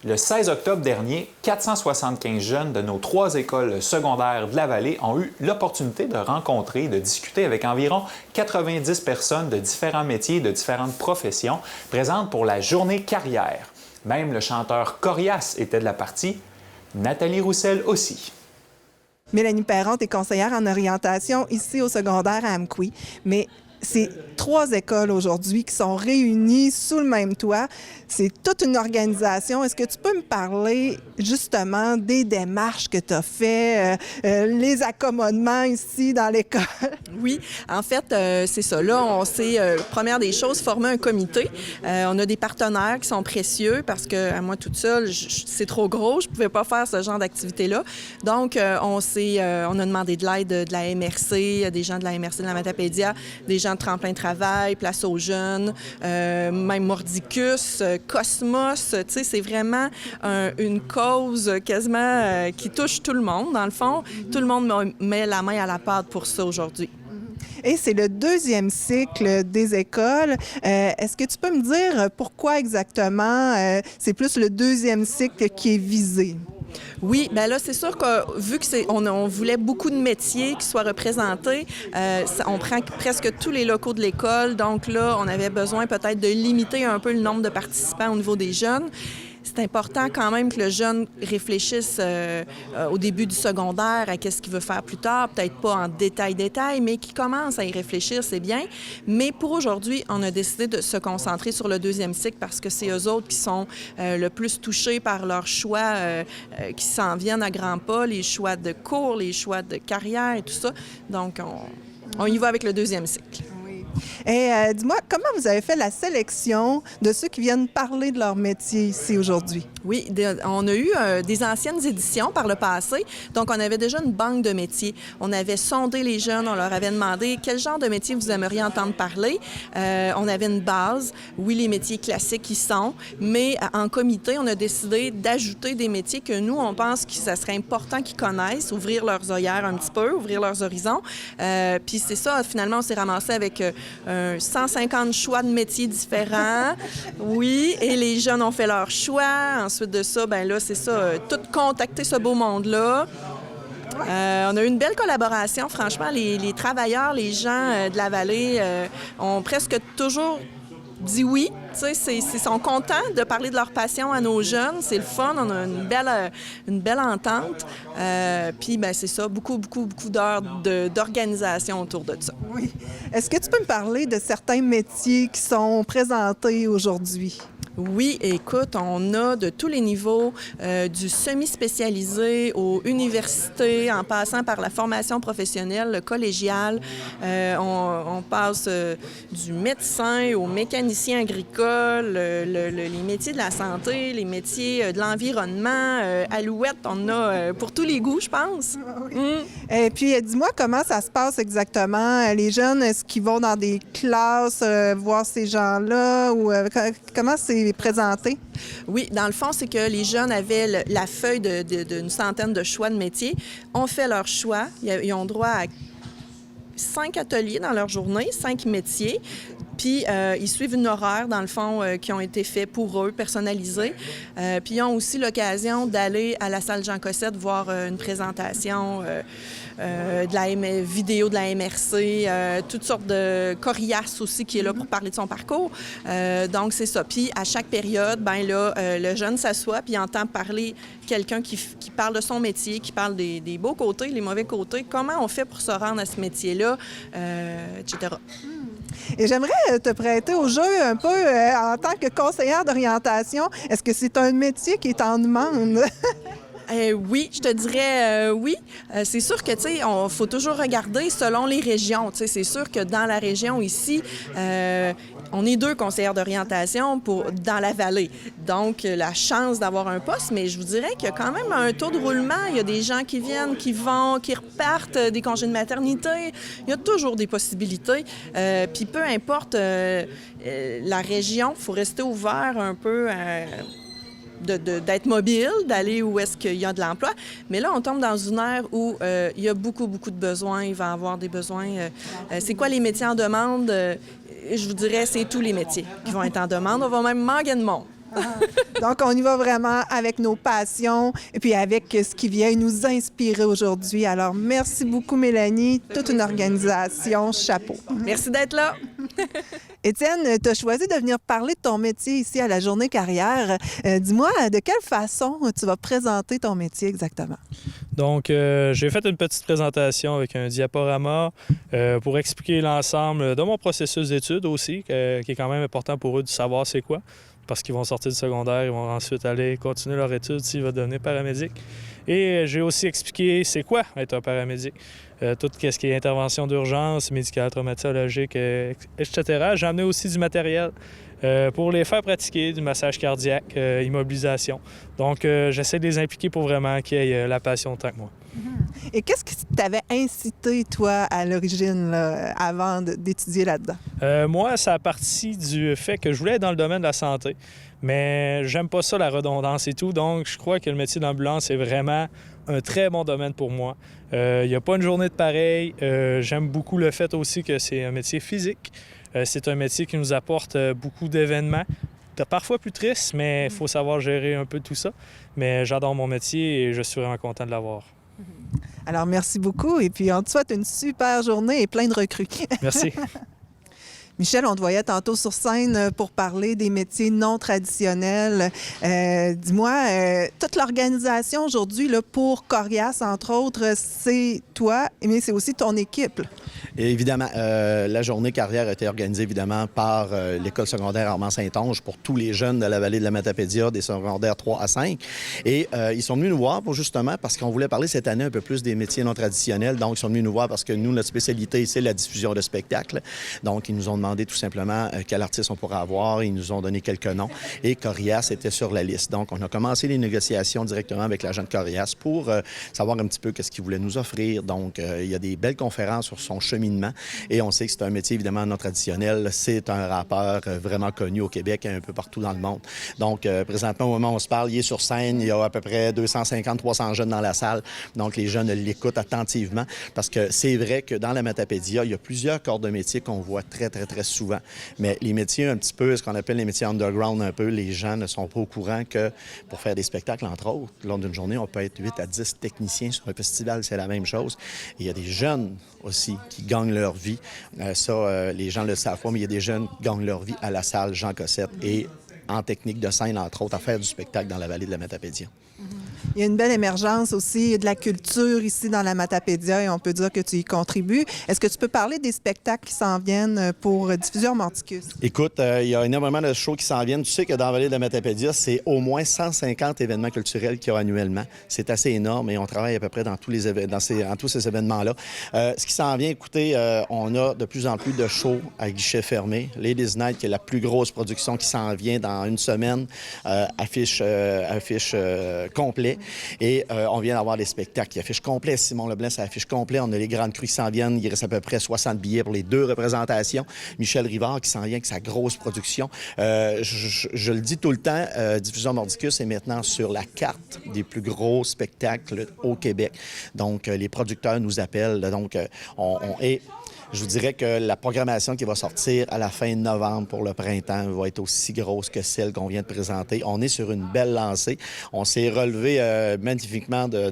Le 16 octobre dernier, 475 jeunes de nos 3 écoles secondaires de la vallée ont eu l'opportunité de rencontrer, de discuter avec environ 90 personnes de différents métiers, de différentes professions, présentes pour la journée carrière. Même le chanteur Corias était de la partie, Nathalie Roussel aussi. Mélanie Perron est conseillère en orientation ici au secondaire à Amqui, mais c'est 3 écoles aujourd'hui qui sont réunies sous le même toit. C'est toute une organisation. Est-ce que tu peux me parler justement des démarches que tu as faites, les accommodements ici dans l'école? Oui, en fait, c'est ça. Là, on s'est, première des choses, former un comité. On a des partenaires qui sont précieux parce que à moi toute seule, c'est trop gros. Je ne pouvais pas faire ce genre d'activité-là. Donc, on a demandé de l'aide de la MRC, des gens de la MRC de la Matapédia, des gens de Tremplin Travail, Place aux jeunes, même Mordicus, Cosmos. Tu sais, c'est vraiment une cause quasiment qui touche tout le monde. Dans le fond, tout le monde met la main à la pâte pour ça aujourd'hui. Et c'est le 2e cycle des écoles. Est-ce que tu peux me dire pourquoi exactement c'est plus le 2e cycle qui est visé? Oui, bien là, c'est sûr que vu on voulait beaucoup de métiers qui soient représentés, on prend presque tous les locaux de l'école. Donc là, on avait besoin peut-être de limiter un peu le nombre de participants au niveau des jeunes. C'est important quand même que le jeune réfléchisse au début du secondaire à qu'est-ce qu'il veut faire plus tard, peut-être pas en détail, mais qu'il commence à y réfléchir, c'est bien. Mais pour aujourd'hui, on a décidé de se concentrer sur le 2e cycle parce que c'est eux autres qui sont le plus touchés par leurs choix qui s'en viennent à grands pas, les choix de cours, les choix de carrière et tout ça. Donc, on y va avec le 2e cycle. Et dis-moi, comment vous avez fait la sélection de ceux qui viennent parler de leur métier ici aujourd'hui? Oui, on a eu des anciennes éditions par le passé, donc on avait déjà une banque de métiers. On avait sondé les jeunes, on leur avait demandé quel genre de métier vous aimeriez entendre parler. On avait une base, oui, les métiers classiques y sont, mais en comité, on a décidé d'ajouter des métiers que nous, on pense que ça serait important qu'ils connaissent, ouvrir leurs œillères un petit peu, ouvrir leurs horizons. Puis c'est ça, finalement, on s'est ramassé avec 150 choix de métiers différents. Oui, et les jeunes ont fait leur choix. Ensuite de ça, bien là, c'est ça, tout contacter ce beau monde-là. On a eu une belle collaboration, franchement. Les travailleurs, les gens de la vallée ont presque toujours dit oui. Tu sais, ils sont contents de parler de leur passion à nos jeunes. C'est le fun. On a une belle entente. Puis, bien, c'est ça, beaucoup d'heures d'organisation autour de ça. Oui. Est-ce que tu peux me parler de certains métiers qui sont présentés aujourd'hui? Oui, écoute, on a de tous les niveaux, du semi-spécialisé aux universités, en passant par la formation professionnelle, le collégial. On passe du médecin au mécanicien agricole, les métiers de la santé, les métiers de l'environnement. Alouette, on a pour tous les goûts, je pense. Oui. Et puis, dis-moi comment ça se passe exactement. Les jeunes, est-ce qu'ils vont dans des classes voir ces gens-là ou comment c'est présenté? Oui, dans le fond, c'est que les jeunes avaient la feuille d'une centaine de choix de métiers, ont fait leur choix. Ils ont droit à 5 ateliers dans leur journée, 5 métiers. Puis, ils suivent une horaire, dans le fond, qui ont été faits pour eux, personnalisés. Puis, ils ont aussi l'occasion d'aller à la salle Jean Cossette voir une présentation de la vidéo de la MRC, toutes sortes de Corias aussi qui est là pour parler de son parcours. Donc, c'est ça. Puis, à chaque période, ben là, le jeune s'assoit puis il entend parler quelqu'un qui parle de son métier, qui parle des beaux côtés, les mauvais côtés, comment on fait pour se rendre à ce métier-là, etc. Et j'aimerais te prêter au jeu un peu en tant que conseillère d'orientation. Est-ce que c'est un métier qui est en demande? Oui, je te dirais oui. C'est sûr que, tu sais, il faut toujours regarder selon les régions. Tu sais, c'est sûr que dans la région ici, on est 2 conseillères d'orientation dans la vallée. Donc, la chance d'avoir un poste, mais je vous dirais qu'il y a quand même un taux de roulement. Il y a des gens qui viennent, qui vont, qui repartent des congés de maternité. Il y a toujours des possibilités. Puis peu importe la région, il faut rester ouvert un peu d'être mobile, d'aller où est-ce qu'il y a de l'emploi. Mais là, on tombe dans une ère où il y a beaucoup de besoins. Il va y avoir des besoins. C'est quoi les métiers en demande? Je vous dirais, c'est tous les métiers qui vont être en demande. On va même manquer de monde. Donc, on y va vraiment avec nos passions et puis avec ce qui vient nous inspirer aujourd'hui. Alors, merci beaucoup, Mélanie. Toute une organisation. Chapeau. Merci d'être là. Étienne, tu as choisi de venir parler de ton métier ici à la Journée Carrière. Dis-moi, de quelle façon tu vas présenter ton métier exactement? Donc, j'ai fait une petite présentation avec un diaporama pour expliquer l'ensemble de mon processus d'études aussi, qui est quand même important pour eux de savoir c'est quoi, parce qu'ils vont sortir du secondaire, ils vont ensuite aller continuer leur étude s'ils veulent devenir paramédic. Et j'ai aussi expliqué c'est quoi être un paramédic. Tout ce qui est intervention d'urgence, médicale, traumatologique, etc. J'ai amené aussi du matériel pour les faire pratiquer, du massage cardiaque, immobilisation. Donc, j'essaie de les impliquer pour vraiment qu'ils aient la passion autant que moi. Et qu'est-ce qui t'avait incité, toi, à l'origine, là, avant d'étudier là-dedans? Moi, ça a parti du fait que je voulais être dans le domaine de la santé, mais j'aime pas ça, la redondance et tout. Donc, je crois que le métier d'ambulance est vraiment un très bon domaine pour moi. Il n'y a pas une journée de pareil. J'aime beaucoup le fait aussi que c'est un métier physique. C'est un métier qui nous apporte beaucoup d'événements. Parfois plus triste, mais il faut savoir gérer un peu tout ça. Mais j'adore mon métier et je suis vraiment content de l'avoir. Alors, merci beaucoup. Et puis, on te souhaite une super journée et plein de recrues. Merci. Michel, on te voyait tantôt sur scène pour parler des métiers non traditionnels. Dis-moi, toute l'organisation aujourd'hui là, pour Corias, entre autres, c'est toi, mais c'est aussi ton équipe. Et évidemment, la journée carrière a été organisée évidemment par l'école secondaire Armand-Saint-Onge pour tous les jeunes de la vallée de la Matapédia, des secondaires 3 à 5. Et ils sont venus nous voir pour justement parce qu'on voulait parler cette année un peu plus des métiers non traditionnels. Donc, ils sont venus nous voir parce que nous, notre spécialité, c'est la diffusion de spectacles. Donc, ils nous ont demandé tout simplement quel artiste on pourrait avoir. Ils nous ont donné quelques noms. Et Corias était sur la liste. Donc, on a commencé les négociations directement avec l'agent de Corias pour savoir un petit peu qu'est-ce qu'il voulait nous offrir. Donc, il y a des belles conférences sur son cheminement. Et on sait que c'est un métier évidemment non traditionnel. C'est un rappeur vraiment connu au Québec et un peu partout dans le monde. Donc, présentement, au moment où on se parle, il est sur scène. Il y a à peu près 250-300 jeunes dans la salle. Donc, les jeunes l'écoutent attentivement parce que c'est vrai que dans la Matapédia, il y a plusieurs corps de métiers qu'on voit très, très, très souvent. Mais les métiers un petit peu, ce qu'on appelle les métiers underground un peu, les gens ne sont pas au courant que pour faire des spectacles, entre autres, lors d'une journée, on peut être 8 à 10 techniciens. Sur un festival, c'est la même chose. Et il y a des jeunes aussi qui gagnent leur vie. Les gens le savent pas, mais il y a des jeunes qui gagnent leur vie à la salle Jean Cossette et en technique de scène, entre autres, à faire du spectacle dans la vallée de la Matapédia. Il y a une belle émergence aussi de la culture ici dans la Matapédia et on peut dire que tu y contribues. Est-ce que tu peux parler des spectacles qui s'en viennent pour Diffusion Mordicus? Écoute, il y a énormément de shows qui s'en viennent. Tu sais que dans la vallée de la Matapédia, c'est au moins 150 événements culturels qu'il y a annuellement. C'est assez énorme et on travaille à peu près dans tous ces événements-là. Ce qui s'en vient, écoutez, on a de plus en plus de shows à guichet fermé. Ladies Night, qui est la plus grosse production qui s'en vient dans une semaine, affiche complet. Et on vient d'avoir des spectacles qui affichent complet. Simon Leblanc, ça affiche complet. On a les Grandes Crues qui s'en viennent. Il reste à peu près 60 billets pour les 2 représentations. Michel Rivard qui s'en vient avec sa grosse production. Je le dis tout le temps, Diffusion Mordicus est maintenant sur la carte des plus gros spectacles au Québec. Donc, les producteurs nous appellent. Donc, je vous dirais que la programmation qui va sortir à la fin novembre pour le printemps va être aussi grosse que celle qu'on vient de présenter. On est sur une belle lancée. On s'est relevé magnifiquement de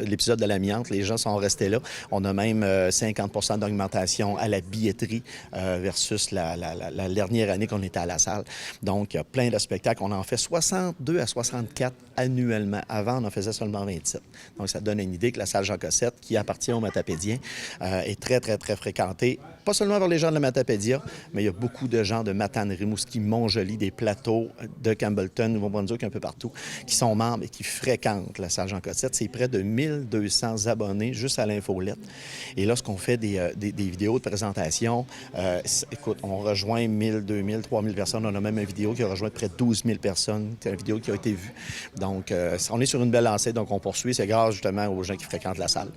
l'épisode de l'amiante. Les gens sont restés là. On a même 50 d'augmentation à la billetterie versus la dernière année qu'on était à la salle. Donc, il y a plein de spectacles. On en fait 62 à 64 annuellement. Avant, on en faisait seulement 27. Donc, ça donne une idée que la salle Jean Cossette, qui appartient aux Matapédiens, est très, très, très fréquentée. Pas seulement par les gens de la Matapédia, mais il y a beaucoup de gens de Matane, Rimouski, Montjoly, des plateaux de Campbellton, Nouveau-Brunswick, un peu partout, qui sont membres et qui fréquentent la salle Jean Cossette. C'est près de 1200 abonnés juste à l'infolette. Et lorsqu'on fait des vidéos de présentation, écoute, on rejoint 1000, 2000, 3000 personnes. On a même une vidéo qui a rejoint près de 12 000 personnes. C'est une vidéo qui a été vue. Donc, on est sur une belle lancée, donc on poursuit. C'est grâce justement aux gens qui fréquentent la salle.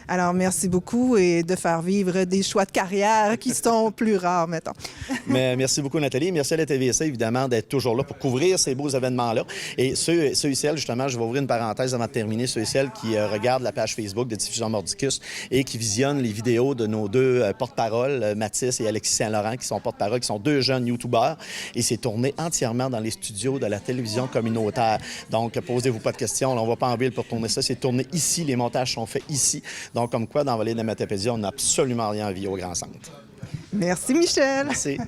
Alors, merci beaucoup et de faire vivre des choix de carrière qui sont plus rares, mettons. Mais merci beaucoup, Nathalie. Merci à la TVSA, évidemment, d'être toujours là pour couvrir ces beaux événements-là. Et ceux et celles, justement, je vais ouvrir une parenthèse avant de terminer, ceux et celles qui regardent la page Facebook de Diffusion Mordicus et qui visionnent les vidéos de nos deux porte-paroles, Mathis et Alexis Saint-Laurent, qui sont porte-parole, qui sont deux jeunes YouTubeurs. Et c'est tourné entièrement dans les studios de la télévision communautaire. Donc, posez-vous pas de questions. Là, on va pas en ville pour tourner ça. C'est tourné ici. Les montages sont faits ici. Donc, comme quoi, dans Vallée de la Matapédia, on n'a absolument rien à vivre au Grand Centre. Merci, Michel. Merci.